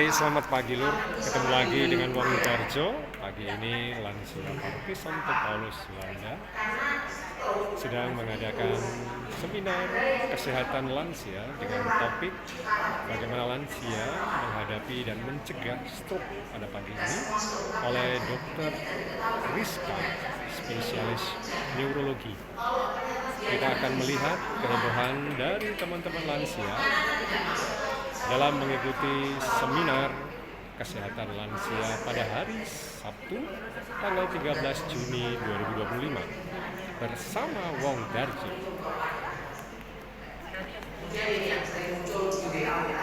Selamat pagi Lur. Ketemu lagi dengan Wong Darjo. Pagi ini lansia Paroki Santo Paulus Belanda sedang mengadakan seminar kesehatan lansia dengan topik bagaimana lansia menghadapi dan mencegah stroke pada pagi ini oleh Dr. Rizka, spesialis neurologi. Kita akan melihat kehebohan dari teman-teman lansia dalam mengikuti seminar kesehatan lansia pada hari Sabtu tanggal 13 Juni 2025 bersama Wong Darjo. Kemudian yang sering muncul di WA ya,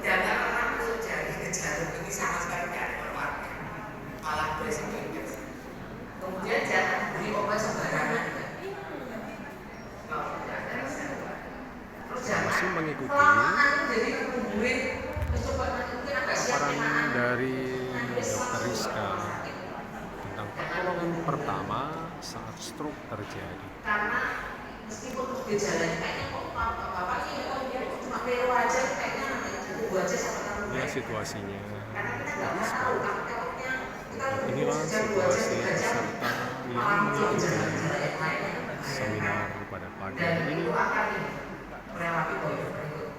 data orang itu jadi gejala ini sama sekali tidak ada manfaatnya, malah beresiko infeksi. Kemudian jangan beri obat sembarangan. Masih mengikuti paparan dari Dr. Rizka tentang pertolongan pertama saat stroke terjadi. Karena meskipun gejalanya kayaknya kok bapak ini cuma peru aja, kayaknya tunggu aja sampai kamu. Inilah situasinya. Rizka. Inilah situasi peserta yang mengikuti seminar pada pagi ini. Melewati poin berikut.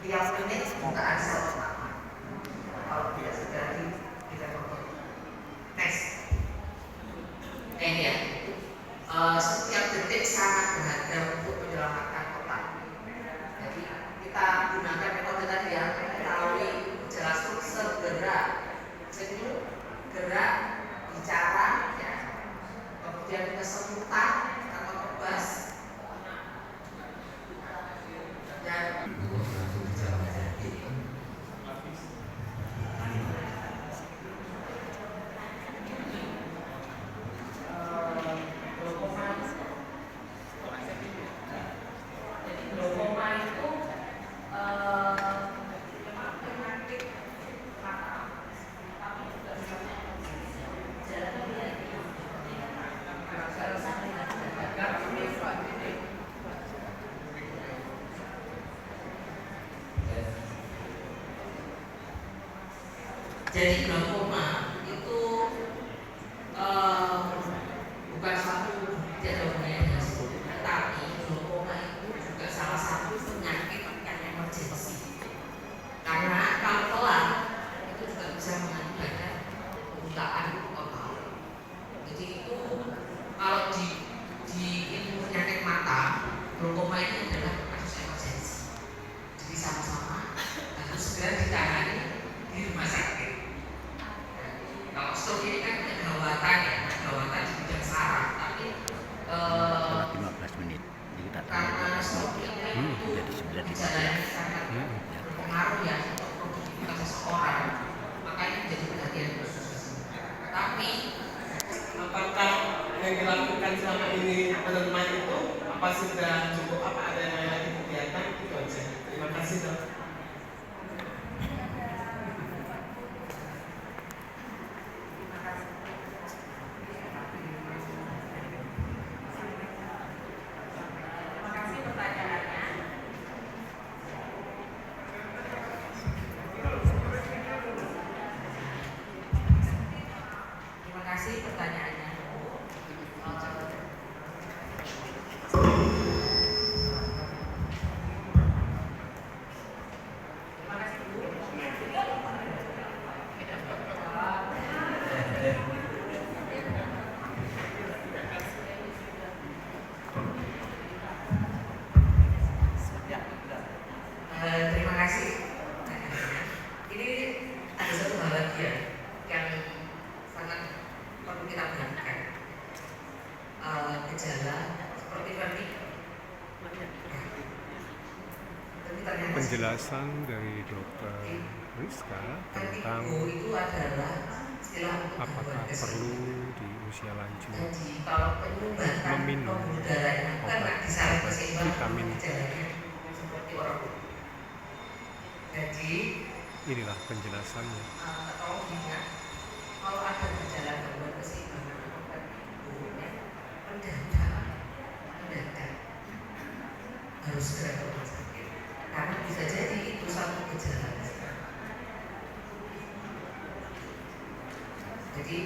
Tiap menit semoga ada satu nama. Kalau tidak terjadi, kita foto. Next. Ini ya. Setiap detik sangat berharga untuk menyelamatkan otak. Jadi kita gunakan metode tadi yang melalui jelas segera senyum, gerak, bicara, ya. Kemudian kesemutan atau kebas. Jadi glaukoma itu bukan suatu fenomena, tetapi glaukoma itu juga salah satu penyakit yang emergensi. Karena kalau telat itu juga bisa mengakibatkan kebutaan total. Jadi itu kalau di ilmu penyakit mata, glaukoma ini adalah kasus emergensi. Jadi sama-sama harus segera ditangani di rumah sakit. Kalau stroke ini kan gawatan ya, gawatan di bidang saraf, tapi 15 menit. Jadi kita karena stroke ini jadi 9 gejalanya sangat berpengaruh ya untuk produktivitas seseorang, makanya menjadi perhatian khusus. Tapi apakah yang dilakukan selama ini penerima itu apa sudah cukup, apa ada yang lain lagi kegiatan, itu aja. Terima kasih dok. pertanyaannya. Terima kasih Bu. Terima kasih. Ini ada satu hal lagi ya yang sangat perlu kita perhatikan. Gejala seperti tadi. Penjelasan dari Dr. Rizka tentang itu adalah apakah perlu di usia lanjut meminum obat vitamin. Jadi inilah penjelasannya. Tolong diingat, kalau ada gejala gangguan keseimbangan obat itu mendadak harus segera ke rumah sakit, karena bisa jadi itu satu gejala Jadi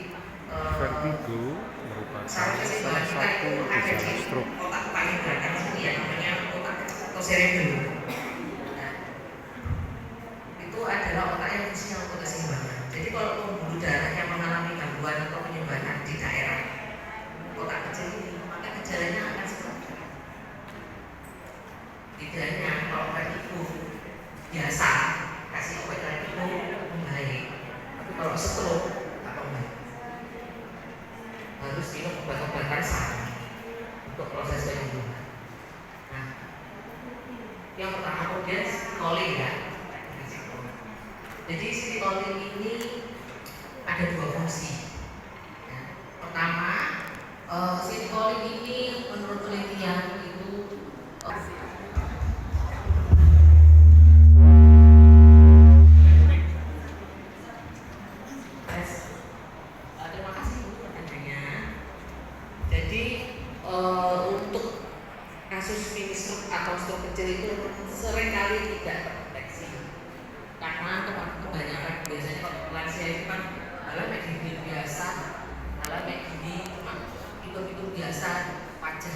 Vertigo merupakan salah saraf satu kita itu ada gejala di stroke. otak paling belakang sini ya, namanya otak atau cerebellum. Nah, itu adalah otak yang fungsinya untuk keseimbangan. Jadi kalau pembuluh darah yang mengalami gangguan atau penyumbangan di daerah otak kecil ini, maka gejalanya akan seperti ini. Bedanya kalau vertigo biasa kasih obat vertigo membaik, tapi kalau stroke atau membaik harus minum obat-obatan sama untuk proses penyembuhan. Nah, yang pertama kemudian sitolin ya. Jadi sitolin ini ada dua fungsi. Ya. Pertama, sitolin ini menurut penelitian itu terima kasih Bu pertanyaannya. Jadi untuk kasus mini stroke atau stroke kecil itu seringkali tidak terdeteksi karena kebanyakan biasanya kalau lansia itu kan malah gini biasa, malah gini cuma itu biasa wajar,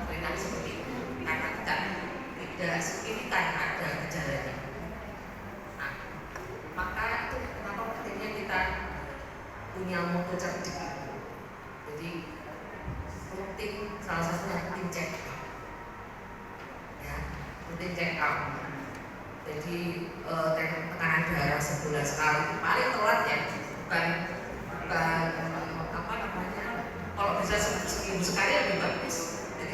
seringkali seperti itu karena tidak signifikan ada gejalanya. Nah, maka itu kenapa pentingnya kita punya mobil cerdik. Jadi rutin, salah satunya rutin check up ya, rutin check up. Jadi tekanan darah sebulan sekali paling telat ya, bukan apa namanya, kalau bisa seminggu sekali lebih bagus. Jadi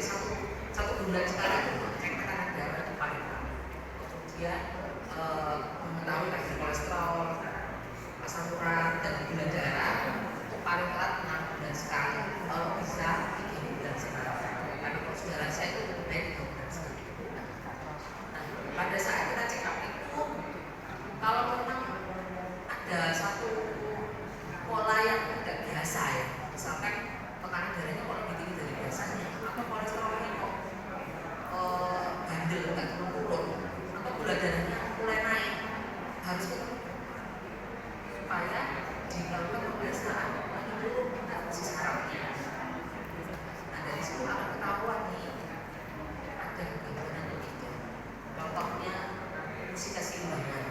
satu bulan sekali itu cek tekanan darah itu paling telat. Kemudian mengetahui kadar kolesterol, asam urat dan gula darah itu paling telat 6 bulan sekali, kalau bisa 3 bulan sekali. Karena kalau sudah lansia itu lebih baik 3 bulan sekali. Nah, pada saat kita check up itu kalau memang ada satu pola yang tidak biasa ya, misalkan tekanan darahnya kok lebih tinggi dari biasanya, atau kolesterolnya kok bandel nggak turun, atau gula darahnya mulai naik, harus ketemu supaya dilakukan pemeriksaan menyeluruh fungsi sarafnya. Nah, dari situ akan ketahuan nih ada gangguan atau tidak. Contohnya fungsi keseimbangan.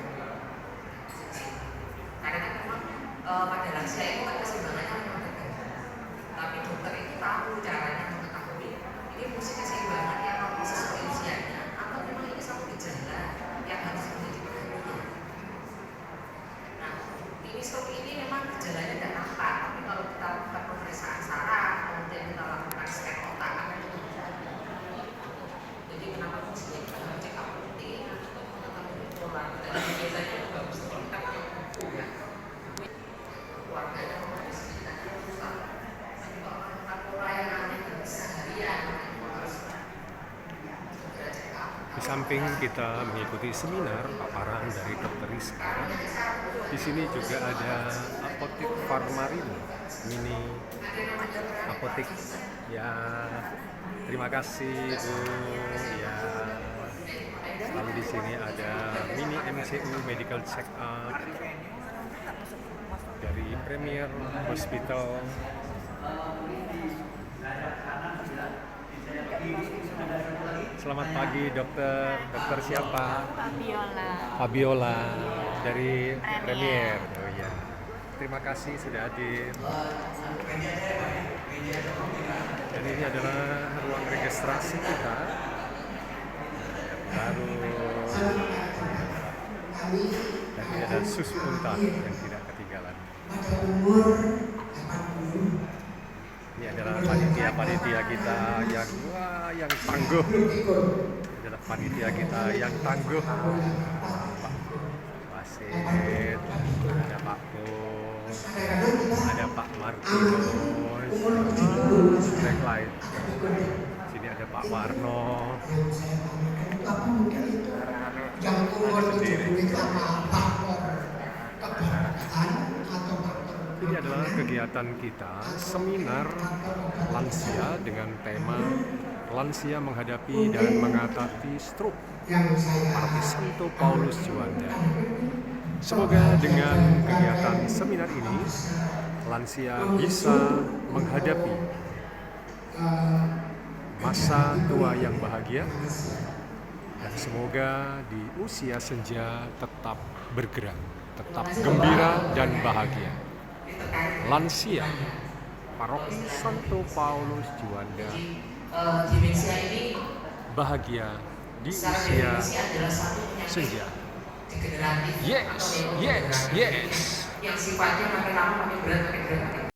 Karena kan memang pada lansia itu kan keseimbangannya memang terganggu. Tapi dokter itu tahu caranya mengetahui ini fungsi keseimbangan yang normal sesuai usianya atau memang ini satu gejala yang harus menjadi perhatian. Nah, ini stroke ini memang gejalanya tidak nampak, tapi kalau kita lakukan pemeriksaan saraf, kemudian kita lakukan scan otak, akan ditemukan. Jadi kenapa fungsinya kita harus cek up rutin untuk mengetahui pola. Dan biasanya itu bagus kalau kita punya buku ya, keluarganya harus kita susah. Tapi kalau kita pola yang aneh seharian, itu harus segera cek up. Di samping kita mengikuti seminar paparan dari Dr. Rizka, di sini juga ada apotek Farmarindo, mini apotek. Ya, terima kasih Bu. Ya, lalu di sini ada mini MCU Medical Check Up dari Premier Hospital. Selamat pagi dokter. Dokter siapa? Fabiola dari Premier. Oh ya. Terima kasih sudah hadir. Dan ini adalah ruang registrasi kita. Baru dan ini ada susu unta yang tidak ketinggalan. Ini adalah panitia kita yang yang tangguh. Ini adalah panitia kita yang tangguh. Pak Wasit, ada Pak Bos, ada Pak Martinus, backlight. Sini ada Pak Warno. Ada sendiri. Ini adalah kegiatan kita, seminar lansia dengan tema lansia menghadapi dan mengatasi stroke, Parti Santo Paulus Juanda. Semoga dengan kegiatan seminar ini, lansia bisa menghadapi masa tua yang bahagia, dan semoga di usia senja tetap bergerak, tetap gembira dan bahagia. Lansia Paroki Santo Paulus Juanda demensia ini bahagia di secara usia definisi adalah satu penyakit senja. degeneratif Yes, atau yes, neurodegeneratif yes. yang sifatnya makin lama makin berat, makin berat, makin